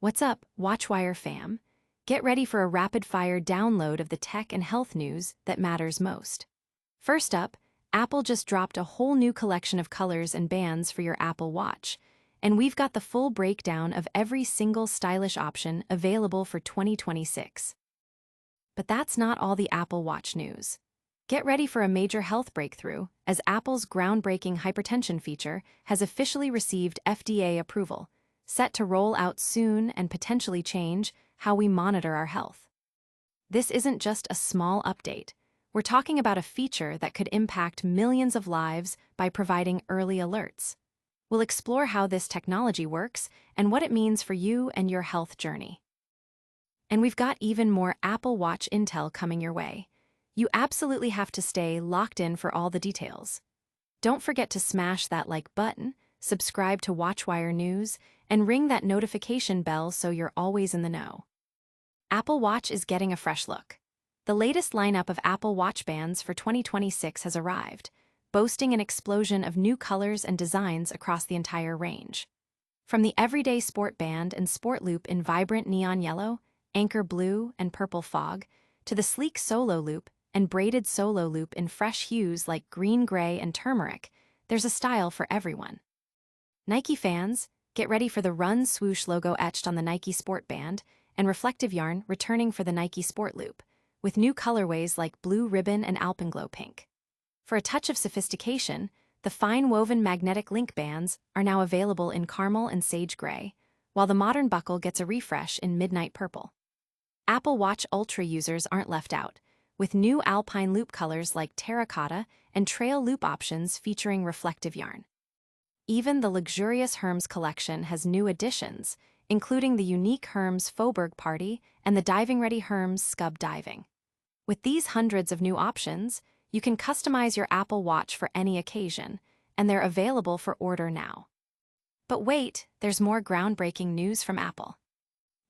What's up, WatchWire fam? Get ready for a rapid-fire download of the tech and health news that matters most. First up, Apple just dropped a whole new collection of colors and bands for your Apple Watch, and we've got the full breakdown of every single stylish option available for 2026. But that's not all the Apple Watch news. Get ready for a major health breakthrough, as Apple's groundbreaking hypertension feature has officially received FDA approval, set to roll out soon and potentially change how we monitor our health. This isn't just a small update. We're talking about a feature that could impact millions of lives by providing early alerts. We'll explore how this technology works and what it means for you and your health journey. And we've got even more Apple Watch intel coming your way. You absolutely have to stay locked in for all the details. Don't forget to smash that like button, subscribe to WatchWire News, and ring that notification bell so you're always in the know. Apple Watch is getting a fresh look. The latest lineup of Apple Watch bands for 2026 has arrived, boasting an explosion of new colors and designs across the entire range. From the everyday sport band and sport loop in vibrant neon yellow, anchor blue, and purple fog, to the sleek solo loop and braided solo loop in fresh hues like green, gray, and turmeric, there's a style for everyone. Nike fans, get ready for the Run swoosh logo etched on the Nike Sport Band and reflective yarn returning for the Nike Sport Loop, with new colorways like blue ribbon and alpenglow pink. For a touch of sophistication, the fine woven magnetic link bands are now available in caramel and sage gray, while the modern buckle gets a refresh in midnight purple. Apple Watch Ultra users aren't left out, with new alpine loop colors like terracotta and trail loop options featuring reflective yarn. Even the luxurious Hermes collection has new additions, including the unique Hermes Faubourg Party and the diving-ready Hermes Scub Diving. With these hundreds of new options, you can customize your Apple Watch for any occasion, and they're available for order now. But wait, there's more groundbreaking news from Apple.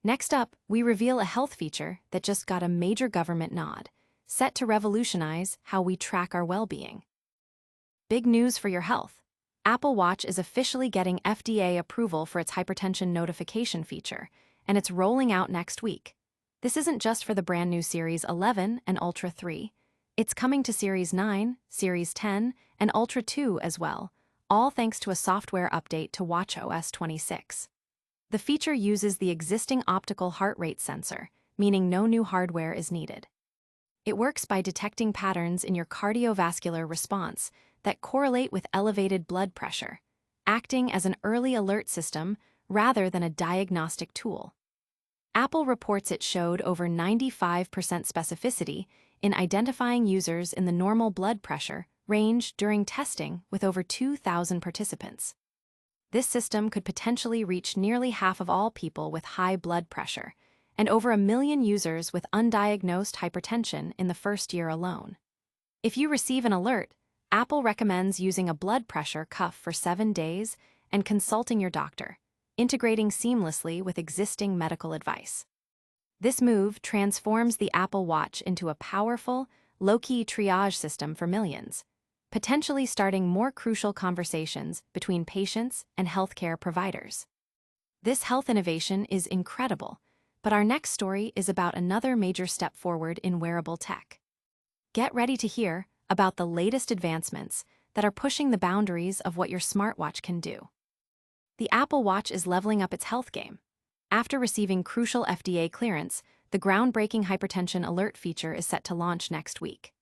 Next up, we reveal a health feature that just got a major government nod, set to revolutionize how we track our well-being. Big news for your health. Apple Watch is officially getting FDA approval for its hypertension notification feature, and it's rolling out next week. This isn't just for the brand new Series 11 and Ultra 3. It's coming to Series 9, Series 10, and Ultra 2 as well, all thanks to a software update to watchOS 26. The feature uses the existing optical heart rate sensor, meaning no new hardware is needed. It works by detecting patterns in your cardiovascular response that correlate with elevated blood pressure, acting as an early alert system rather than a diagnostic tool. Apple reports it showed over 95% specificity in identifying users in the normal blood pressure range during testing with over 2,000 participants. This system could potentially reach nearly half of all people with high blood pressure, and over 1 million users with undiagnosed hypertension in the first year alone. If you receive an alert, Apple recommends using a blood pressure cuff for 7 days and consulting your doctor, integrating seamlessly with existing medical advice. This move transforms the Apple Watch into a powerful, low-key triage system for millions, potentially starting more crucial conversations between patients and healthcare providers. This health innovation is incredible, but our next story is about another major step forward in wearable tech. Get ready to hear about the latest advancements that are pushing the boundaries of what your smartwatch can do. The Apple Watch is leveling up its health game. After receiving crucial FDA clearance, the groundbreaking hypertension alert feature is set to launch next week.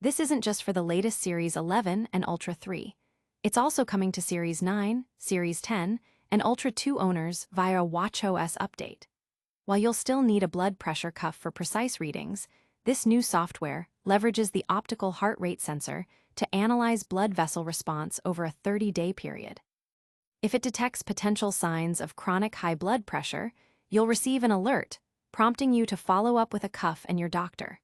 This isn't just for the latest Series 11 and Ultra 3. It's also coming to Series 9, Series 10, and Ultra 2 owners via a watchOS update. While you'll still need a blood pressure cuff for precise readings, this new software leverages the optical heart rate sensor to analyze blood vessel response over a 30-day period. If it detects potential signs of chronic high blood pressure, you'll receive an alert, prompting you to follow up with a cuff and your doctor.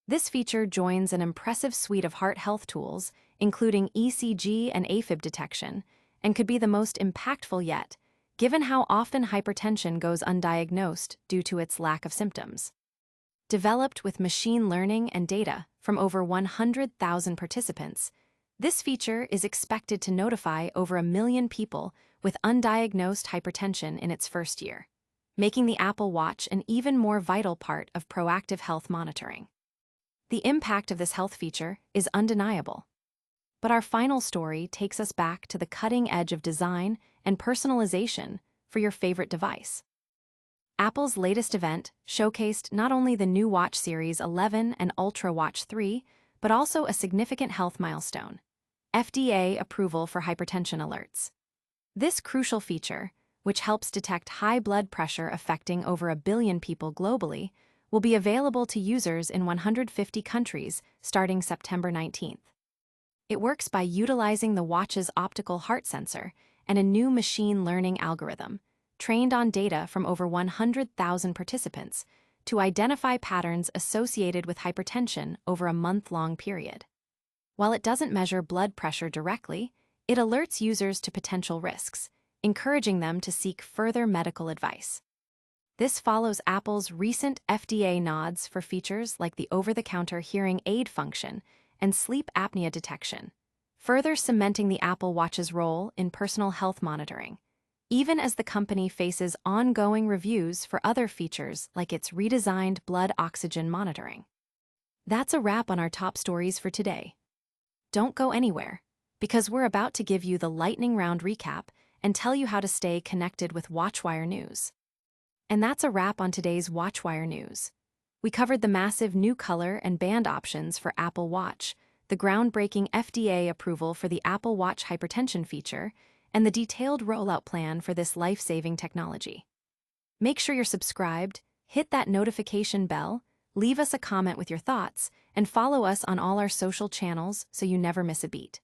This feature joins an impressive suite of heart health tools, including ECG and AFib detection, and could be the most impactful yet, given how often hypertension goes undiagnosed due to its lack of symptoms. Developed with machine learning and data from over 100,000 participants, this feature is expected to notify over 1 million people with undiagnosed hypertension in its first year. making the Apple Watch an even more vital part of proactive health monitoring. The impact of this health feature is undeniable. But our final story takes us back to the cutting edge of design and personalization for your favorite device. Apple's latest event showcased not only the new Watch Series 11 and Ultra Watch 3, but also a significant health milestone: FDA approval for hypertension alerts. This crucial feature, which helps detect high blood pressure affecting over 1 billion people globally, will be available to users in 150 countries starting September 19th. It works by utilizing the watch's optical heart sensor and a new machine learning algorithm, trained on data from over 100,000 participants, to identify patterns associated with hypertension over a month-long period. While it doesn't measure blood pressure directly, it alerts users to potential risks, encouraging them to seek further medical advice. This follows Apple's recent FDA nods for features like the over-the-counter hearing aid function and sleep apnea detection, further cementing the Apple Watch's role in personal health monitoring, even as the company faces ongoing reviews for other features like its redesigned blood oxygen monitoring. That's a wrap on our top stories for today. Don't go anywhere, because we're about to give you the lightning round recap and tell you how to stay connected with WatchWire news. And that's a wrap on today's WatchWire news. We covered the massive new color and band options for Apple Watch, the groundbreaking FDA approval for the Apple Watch hypertension feature, and the detailed rollout plan for this life-saving technology. Make sure you're subscribed, hit that notification bell, leave us a comment with your thoughts, and follow us on all our social channels so you never miss a beat.